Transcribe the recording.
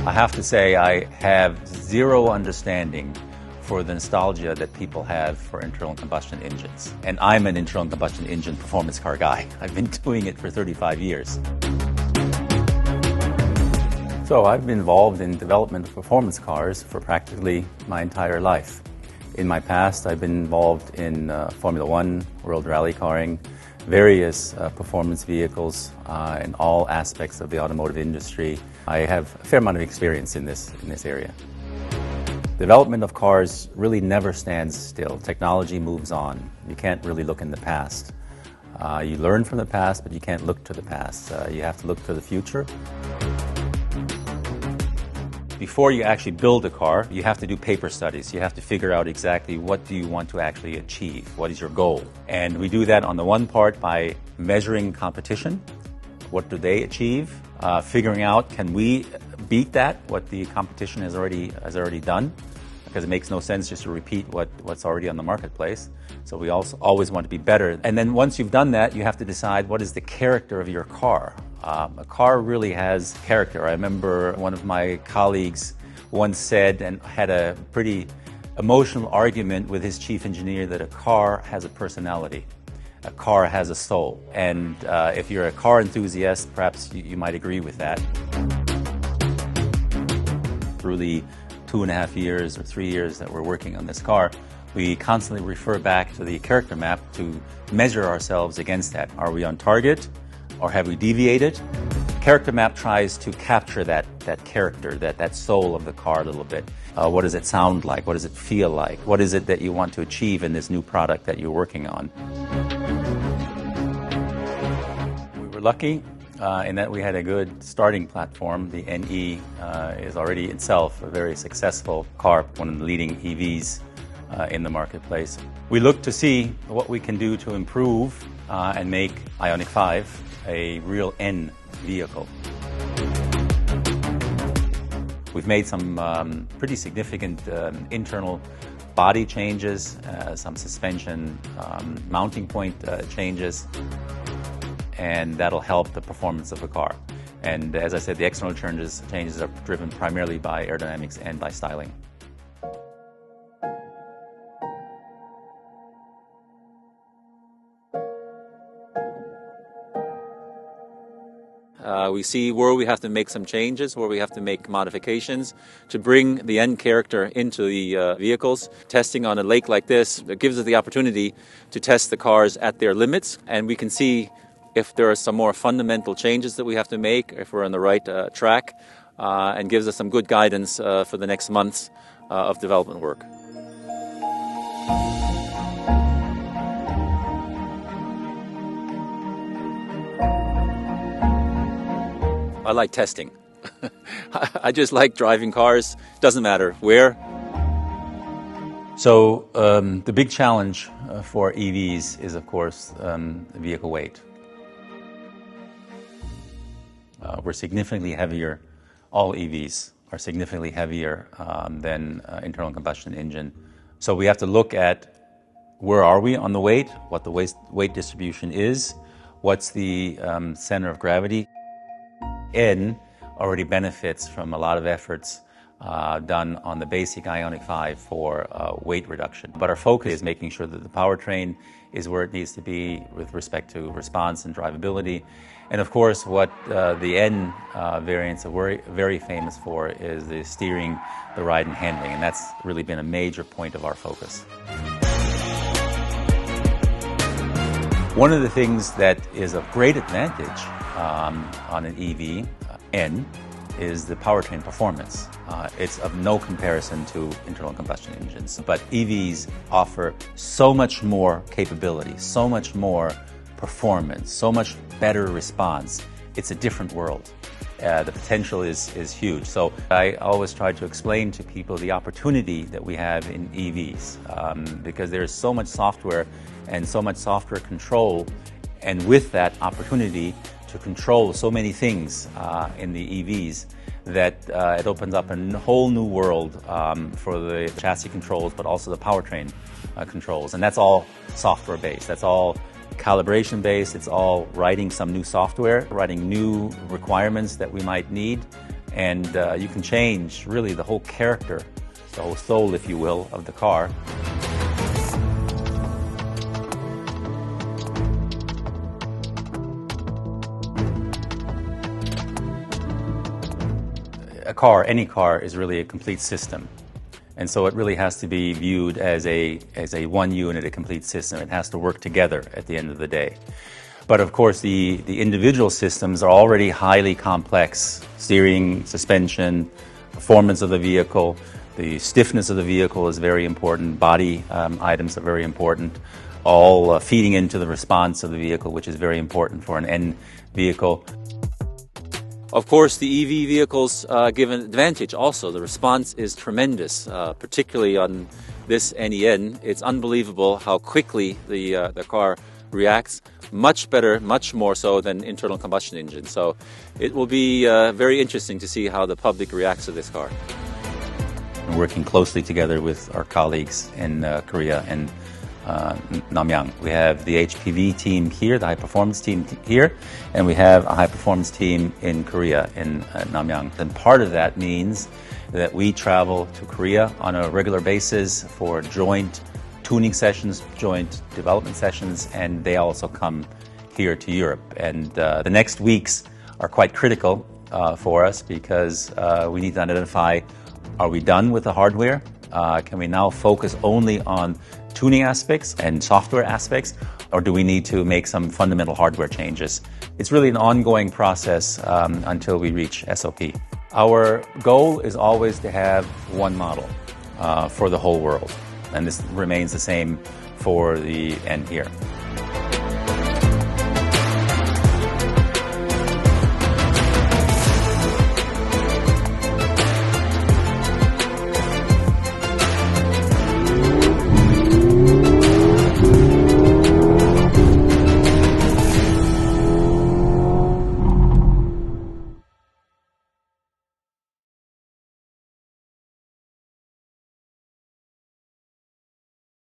I have to say I have zero understanding for the nostalgia that people have for internal combustion engines. And I'm an internal combustion engine performance car guy. I've been doing it for 35 years. So I've been involved in development of performance cars for practically my entire life. In my past, I've been involved in Formula One, World Rally Carring, various performance vehicles in all aspects of the automotive industry. I have a fair amount of experience in this area. Development of cars really never stands still. Technology moves on. You can't really look in the past. You learn from the past, but you can't look to the past. You have to look to the future. Before you actually build a car, you have to do paper studies. You have to figure out exactly what do you want to actually achieve, what is your goal. And we do that on the one part by measuring competition. What do they achieve? Figuring out, can we beat that, what the competition has already done? Because it makes no sense just to repeat what's already on the marketplace. So we also always want to be better. And then once you've done that, you have to decide what is the character of your car. A car really has character. I remember one of my colleagues once said, and had a pretty emotional argument with his chief engineer, that a car has a personality. A car has a soul. And if you're a car enthusiast, perhaps you might agree with that. Through the 2.5 years or 3 years that we're working on this car, we constantly refer back to the character map to measure ourselves against that. Are we on target, or have we deviated? Character map tries to capture that character, that soul of the car a little bit. What does it sound like? What does it feel like? What is it that you want to achieve in this new product that you're working on? We were lucky in that we had a good starting platform. The NE is already itself a very successful car, one of the leading EVs in the marketplace. We look to see what we can do to improve and make IONIQ 5 a real N vehicle. We've made some pretty significant internal body changes, some suspension mounting point changes, and that'll help the performance of the car. And as I said, the external changes are driven primarily by aerodynamics and by styling. We see where we have to make some changes, where we have to make modifications to bring the end character into the vehicles. Testing on a lake like this, it gives us the opportunity to test the cars at their limits, and we can see if there are some more fundamental changes that we have to make, if we're on the right track, and gives us some good guidance for the next months of development work. I like testing. I just like driving cars. Doesn't matter where. So the big challenge for EVs is, of course, vehicle weight. We're significantly heavier. All EVs are significantly heavier than internal combustion engine. So we have to look at where are we on the weight, what the weight distribution is, what's the center of gravity. N already benefits from a lot of efforts done on the basic IONIQ 5 for weight reduction. But our focus is making sure that the powertrain is where it needs to be with respect to response and drivability. And of course, what the N variants are very famous for is the steering, the ride and handling, and that's really been a major point of our focus. One of the things that is of great advantage on an EV, N, is the powertrain performance. It's of no comparison to internal combustion engines. But EVs offer so much more capability, so much more performance, so much better response. It's a different world. The potential is huge. So I always try to explain to people the opportunity that we have in EVs because there's so much software and so much software control, and with that opportunity to control so many things in the EVs that it opens up a whole new world for the chassis controls, but also the powertrain controls. And that's all software based. That's all calibration based. It's all writing some new software, writing new requirements that we might need and you can change really the whole character, the whole soul, if you will, of the car. A car, any car, is really a complete system. And so it really has to be viewed as a one unit, a complete system. It has to work together at the end of the day. But of course, the individual systems are already highly complex. Steering, suspension, performance of the vehicle, the stiffness of the vehicle is very important. Body items are very important. All feeding into the response of the vehicle, which is very important for an N vehicle. Of course, the EV vehicles give an advantage also. The response is tremendous, particularly on this NEN. It's unbelievable how quickly the car reacts, much better, much more so than internal combustion engine. So it will be very interesting to see how the public reacts to this car. We're working closely together with our colleagues in Korea and Namyang. We have the HPV team here, the high performance team here, and we have a high performance team in Korea, in Namyang. And part of that means that we travel to Korea on a regular basis for joint tuning sessions, joint development sessions, and they also come here to Europe. And the next weeks are quite critical for us because we need to identify, are we done with the hardware? Can we now focus only on tuning aspects and software aspects, or do we need to make some fundamental hardware changes? It's really an ongoing process until we reach SOP. Our goal is always to have one model for the whole world, and this remains the same for the N here.